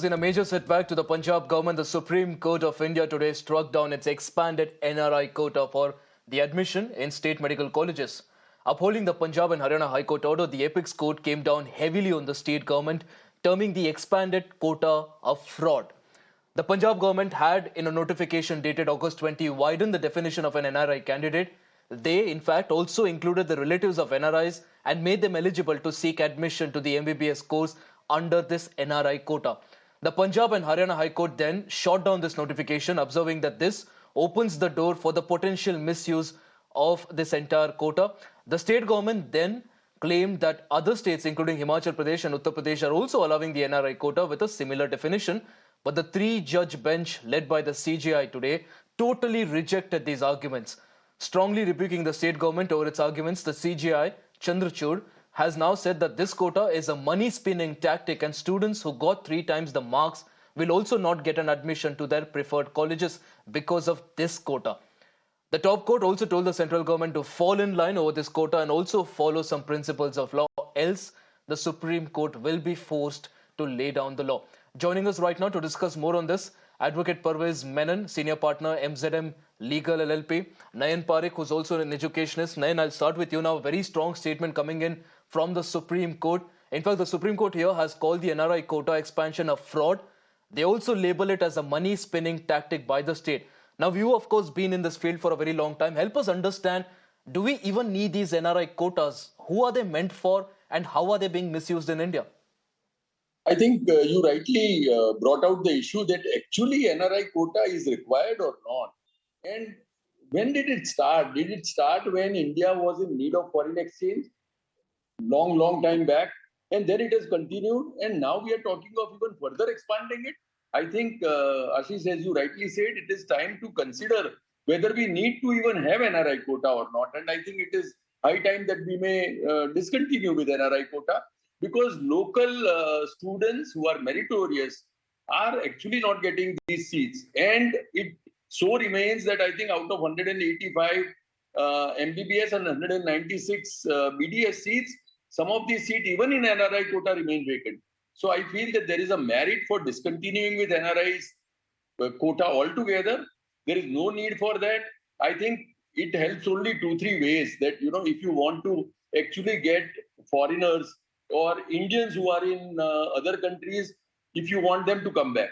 In a major setback to the Punjab government, the Supreme Court of India today struck down its expanded NRI quota for the admission in state medical colleges. Upholding the Punjab and Haryana High Court order, the apex court came down heavily on the state government, terming the expanded quota a fraud. The Punjab government had, in a notification dated August 20, widened the definition of an NRI candidate. They, in fact, also included the relatives of NRIs and made them eligible to seek admission to the MBBS course under this NRI quota. The Punjab and Haryana High Court then shot down this notification, observing that this opens the door for the potential misuse of this entire quota. The state government then claimed that other states, including Himachal Pradesh and Uttar Pradesh, are also allowing the NRI quota with a similar definition. But the three-judge bench led by the CJI today totally rejected these arguments. Strongly rebuking the state government over its arguments, the CJI, Chandrachud, has now said that this quota is a money-spinning tactic and students who got 3 times the marks will also not get an admission to their preferred colleges because of this quota. The top court also told the central government to fall in line over this quota and also follow some principles of law, else the Supreme Court will be forced to lay down the law. Joining us right now to discuss more on this, Advocate Parvez Menon, Senior Partner, MZM Legal LLP, Nayan Parikh, who's also an educationist. Nayan, I'll start with you now. Very strong statement coming in from the Supreme Court. In fact, the Supreme Court here has called the NRI quota expansion a fraud. They also label it as a money-spinning tactic by the state. Now, you, of course, been in this field for a very long time. Help us understand, do we even need these NRI quotas? Who are they meant for and how are they being misused in India? I think you rightly brought out the issue that actually NRI quota is required or not. And when did it start? Did it start when India was in need of foreign exchange? Long time back. And then it has continued. And now we are talking of even further expanding it. I think, Ashish, as you rightly said, it is time to consider whether we need to even have NRI quota or not. And I think it is high time that we may discontinue with NRI quota, because local students who are meritorious are actually not getting these seats. And it so remains that I think out of 185 MBBS and 196 BDS seats, some of these seats, even in NRI quota, remain vacant. So I feel that there is a merit for discontinuing with NRIs quota altogether. There is no need for that. I think it helps only 2-3 ways. That, if you want to actually get foreigners or Indians who are in other countries, if you want them to come back.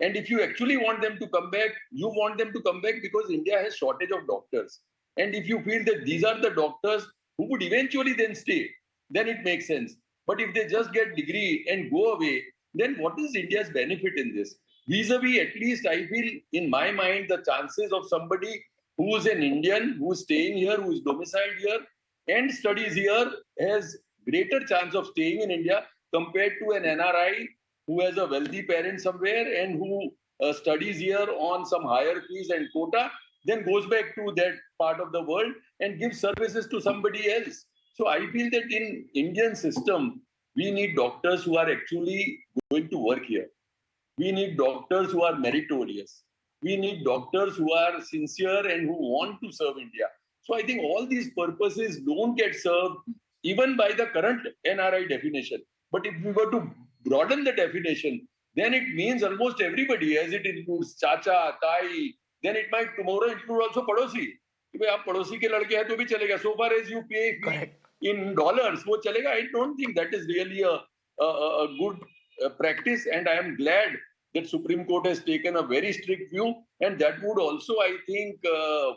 And if you actually want them to come back, you want them to come back because India has shortage of doctors. And if you feel that these are the doctors who would eventually then stay, then it makes sense. But if they just get degree and go away, then what is India's benefit in this? Vis-a-vis, at least I feel in my mind, the chances of somebody who is an Indian, who is staying here, who is domiciled here and studies here has greater chance of staying in India compared to an NRI who has a wealthy parent somewhere and who studies here on some higher fees and quota, then goes back to that part of the world and gives services to somebody else. So I feel that in Indian system, we need doctors who are actually going to work here. We need doctors who are meritorious. We need doctors who are sincere and who want to serve India. So I think all these purposes don't get served even by the current NRI definition. But if we were to broaden the definition, then it means almost everybody, as it includes chacha, tai, then it might tomorrow include also padosi. कि आप पड़ोसी के लड़के हैं तो भी चलेगा. So far as you pay in dollars, वो चलेगा. I don't think that is really a good practice, and I am glad that Supreme Court has taken a very strict view, and that would also, I think,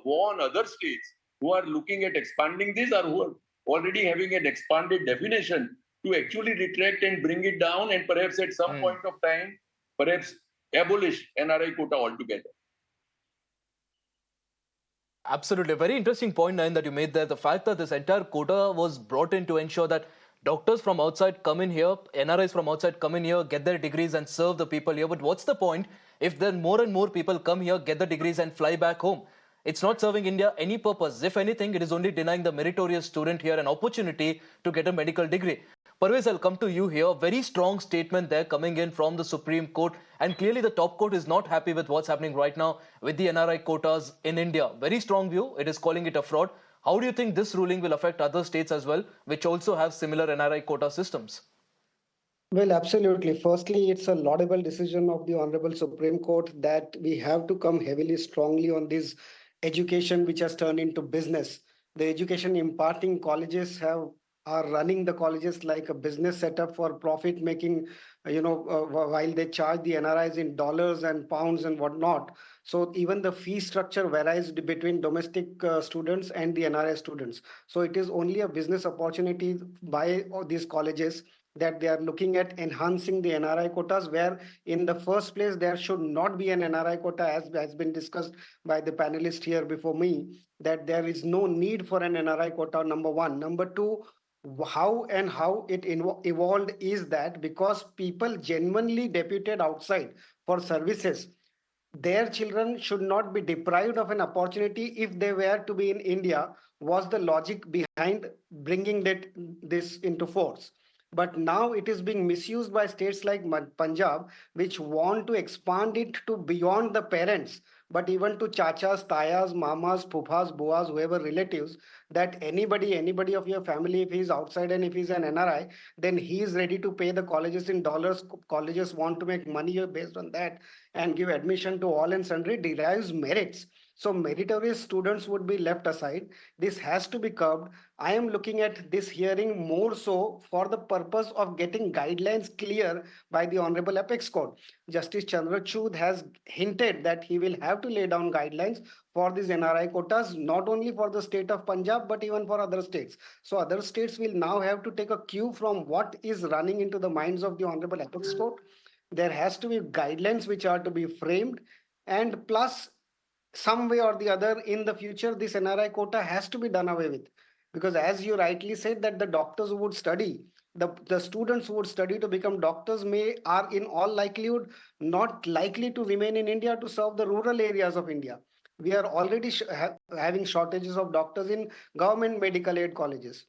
warn other states who are looking at expanding this or who are already having an expanded definition to actually retract and bring it down, and perhaps at some point of time, perhaps abolish NRI quota altogether. Absolutely. A very interesting point, Nayan, that you made there. The fact that this entire quota was brought in to ensure that doctors from outside come in here, NRIs from outside come in here, get their degrees and serve the people here. But what's the point if then more and more people come here, get the degrees and fly back home? It's not serving India any purpose. If anything, it is only denying the meritorious student here an opportunity to get a medical degree. Parvez, I'll come to you here. Very strong statement there coming in from the Supreme Court. And clearly the top court is not happy with what's happening right now with the NRI quotas in India. Very strong view. It is calling it a fraud. How do you think this ruling will affect other states as well, which also have similar NRI quota systems? Well, absolutely. Firstly, it's a laudable decision of the Honorable Supreme Court that we have to come heavily strongly on this education which has turned into business. The education imparting colleges have are running the colleges like a business setup for profit making, while they charge the NRIs in dollars and pounds and whatnot. So even the fee structure varies between domestic students and the NRI students. So it is only a business opportunity by these colleges that they are looking at enhancing the NRI quotas, where in the first place there should not be an NRI quota, as has been discussed by the panelist here before me, that there is no need for an NRI quota, number one. Number two, how it evolved is that because people genuinely deputed outside for services, their children should not be deprived of an opportunity if they were to be in India, was the logic behind bringing this into force. But now it is being misused by states like Punjab, which want to expand it to beyond the parents, but even to chachas, tayas, mamas, pufas, buas, whoever relatives, that anybody of your family, if he's outside and if he's an NRI, then he is ready to pay the colleges in dollars. Colleges want to make money based on that and give admission to all and sundry, derives merits. So meritorious students would be left aside. This has to be curbed. I am looking at this hearing more so for the purpose of getting guidelines clear by the Honorable Apex Court. Justice Chandrachud has hinted that he will have to lay down guidelines for these NRI quotas, not only for the state of Punjab, but even for other states. So other states will now have to take a cue from what is running into the minds of the Honorable Apex Court. There has to be guidelines which are to be framed, and plus some way or the other in the future this NRI quota has to be done away with, because as you rightly said that the doctors who would study, the students who would study to become doctors may are in all likelihood not likely to remain in India to serve the rural areas of India. We are already having shortages of doctors in government medical aid colleges.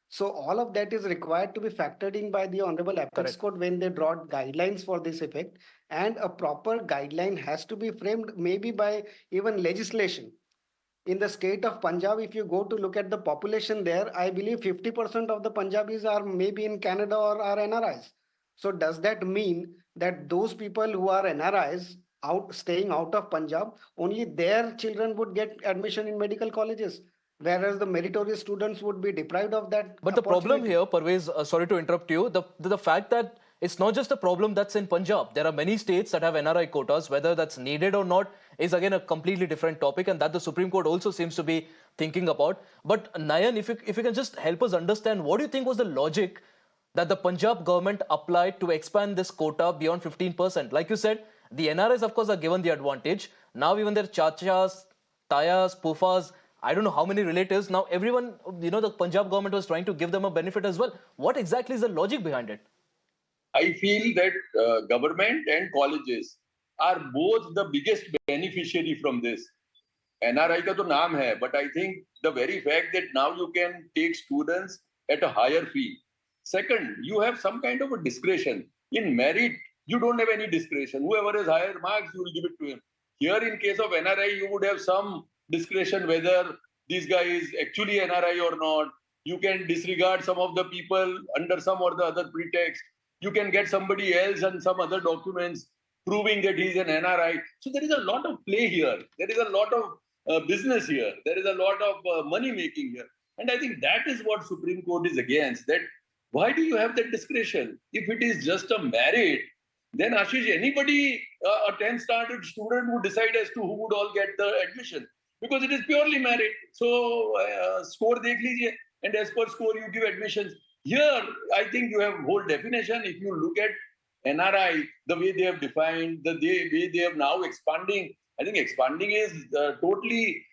So all of that is required to be factored in by the Honorable Apex Correct. Court when they draw guidelines for this effect, and a proper guideline has to be framed maybe by even legislation. In the state of Punjab, if you go to look at the population there, I believe 50% of the Punjabis are maybe in Canada or are NRIs. So does that mean that those people who are NRIs out staying out of Punjab, only their children would get admission in medical colleges, whereas the meritorious students would be deprived of that But the problem opportunity? here, Parvez, sorry to interrupt you, the fact that it's not just a problem that's in Punjab. There are many states that have NRI quotas. Whether that's needed or not is again a completely different topic, and that the Supreme Court also seems to be thinking about. But Nayan, if you can just help us understand, what do you think was the logic that the Punjab government applied to expand this quota beyond 15%? Like you said, the NRIs, of course, are given the advantage. Now even their chachas, tayas, pufas, I don't know how many relatives. Now everyone, the Punjab government was trying to give them a benefit as well. What exactly is the logic behind it? I feel that government and colleges are both the biggest beneficiary from this. NRI का तो नाम है, but I think the very fact that now you can take students at a higher fee. Second, you have some kind of a discretion. In merit, you don't have any discretion. Whoever has higher marks, you will give it to him. Here, in case of NRI, you would have some discretion whether this guy is actually NRI or not. You can disregard some of the people under some or the other pretext. You can get somebody else and some other documents proving that he's an NRI. So there is a lot of play here. There is a lot of business here. There is a lot of money making here. And I think that is what Supreme Court is against. That why do you have that discretion? If it is just a merit, then Ashish, anybody, a 10th standard student would decide as to who would all get the admission because it is purely merit. So score dekh lijiye, and as per score you give admissions. Here, I think you have whole definition. If you look at NRI, the way they have defined, way they have now expanding, I think expanding is totally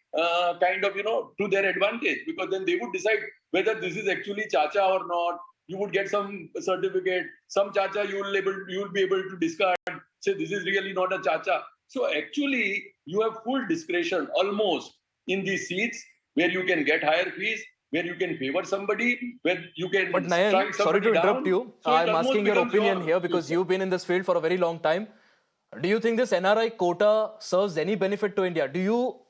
kind of, to their advantage, because then they would decide whether this is actually chacha or not. You would get some certificate, some chacha you will be able to discard, say this is really not a chacha. So actually, you have full discretion almost in these seats where you can get higher fees, where you can favor somebody, where you But can Nayan, strike sorry to somebody interrupt down. you. So it I'm almost asking your becomes opinion your here because you've been in this field for a very long time. Do you think this NRI quota serves any benefit to India? Do you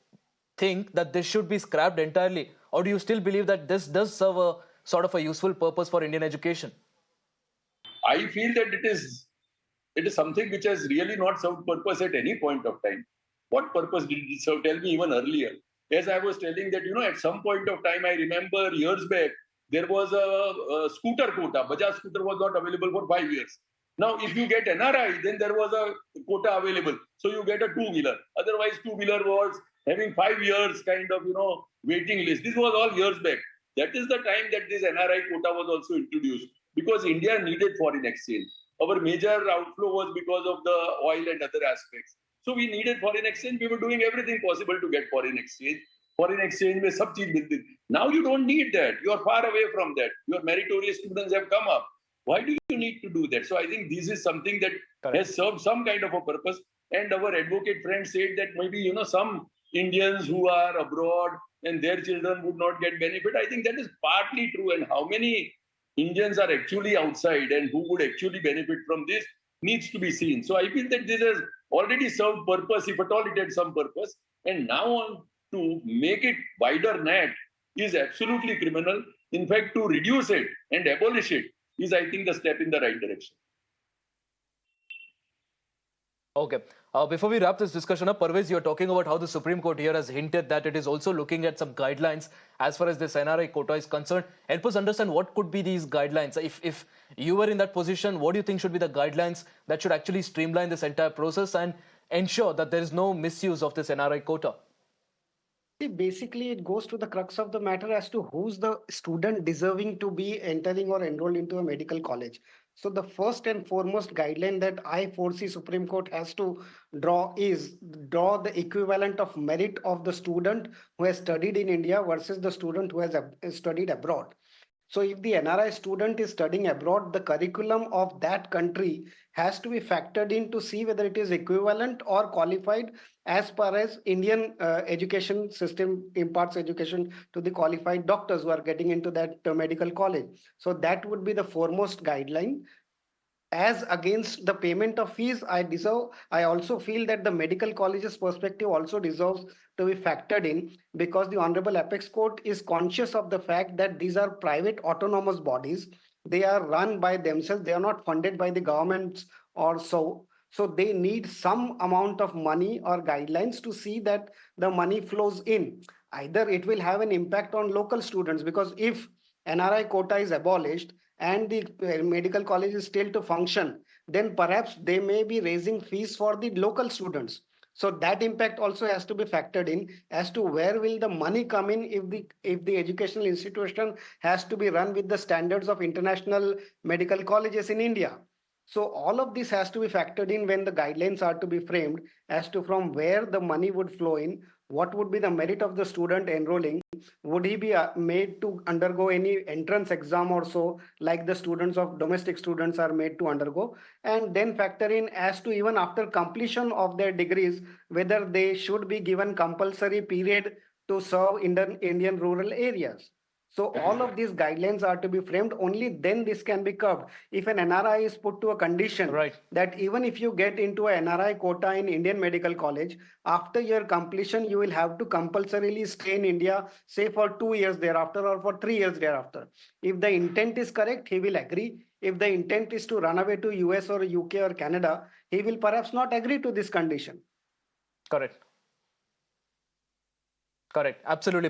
think that this should be scrapped entirely? Or do you still believe that this does serve a sort of a useful purpose for Indian education? I feel that it is something which has really not served purpose at any point of time. What purpose did it serve? Tell me even earlier. As I was telling that, at some point of time, I remember years back, there was a scooter quota. Bajaj scooter was not available for 5 years. Now, if you get NRI, then there was a quota available. So you get a two-wheeler. Otherwise, two-wheeler was having 5 years kind of, waiting list. This was all years back. That is the time that this NRI quota was also introduced because India needed foreign exchange. Our major outflow was because of the oil and other aspects. So we needed foreign exchange. We were doing everything possible to get foreign exchange. Foreign exchange में सब चीज मिलती थी. Now you don't need that. You are far away from that. Your meritorious students have come up. Why do you need to do that? So I think this is something that has served some kind of a purpose. And our advocate friend said that maybe some Indians who are abroad and their children would not get benefit. I think that is partly true. And how many Indians are actually outside and who would actually benefit from this needs to be seen. So I feel that this has already served purpose, if at all it had some purpose. And now on to make it wider net is absolutely criminal. In fact, to reduce it and abolish it is, I think, a step in the right direction. Okay. Before we wrap this discussion up, Parvez, you're talking about how the Supreme Court here has hinted that it is also looking at some guidelines as far as this NRI quota is concerned. Help us understand what could be these guidelines. If you were in that position, what do you think should be the guidelines that should actually streamline this entire process and ensure that there is no misuse of this NRI quota? See, basically, it goes to the crux of the matter as to who's the student deserving to be entering or enrolled into a medical college. So the first and foremost guideline that I foresee Supreme Court has to draw is draw the equivalent of merit of the student who has studied in India versus the student who has studied abroad. So if the NRI student is studying abroad, the curriculum of that country has to be factored in to see whether it is equivalent or qualified as far as Indian education system imparts education to the qualified doctors who are getting into that medical college. So that would be the foremost guideline. As against the payment of fees, I also feel that the medical colleges perspective also deserves to be factored in, because the Honorable Apex Court is conscious of the fact that these are private autonomous bodies. They are run by themselves. They are not funded by the governments or so. So they need some amount of money or guidelines to see that the money flows in. Either it will have an impact on local students, because if NRI quota is abolished and the medical college is still to function, then perhaps they may be raising fees for the local students. So that impact also has to be factored in as to where will the money come in if the educational institution has to be run with the standards of international medical colleges in India. So all of this has to be factored in when the guidelines are to be framed as to from where the money would flow in, what would be the merit of the student enrolling, would he be made to undergo any entrance exam or so, like the students of domestic students are made to undergo, and then factor in as to even after completion of their degrees, whether they should be given compulsory period to serve in the Indian rural areas. So all of these guidelines are to be framed. Only then this can be curbed. If an NRI is put to a condition that even if you get into a NRI quota in Indian Medical College, after your completion, you will have to compulsorily stay in India, say for 2 years thereafter or for 3 years thereafter. If the intent is correct, he will agree. If the intent is to run away to US or UK or Canada, he will perhaps not agree to this condition. Correct. Correct. Absolutely,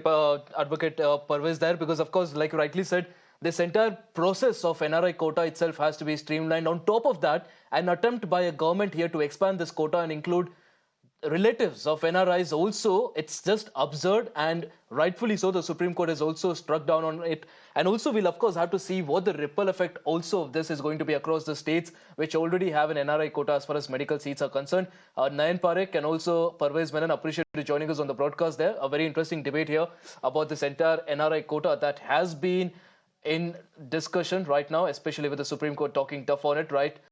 Advocate Parvez there, because of course, like you rightly said, this entire process of NRI quota itself has to be streamlined. On top of that, an attempt by a government here to expand this quota and include relatives of NRIs also, it's just absurd, and rightfully so. The Supreme Court has also struck down on it, and also we'll of course have to see what the ripple effect also of this is going to be across the states which already have an NRI quota as far as medical seats are concerned. Nayan Parikh and also Parvez Menon, appreciate you joining us on the broadcast there. A very interesting debate here about this entire NRI quota that has been in discussion right now, especially with the Supreme Court talking tough on it, right?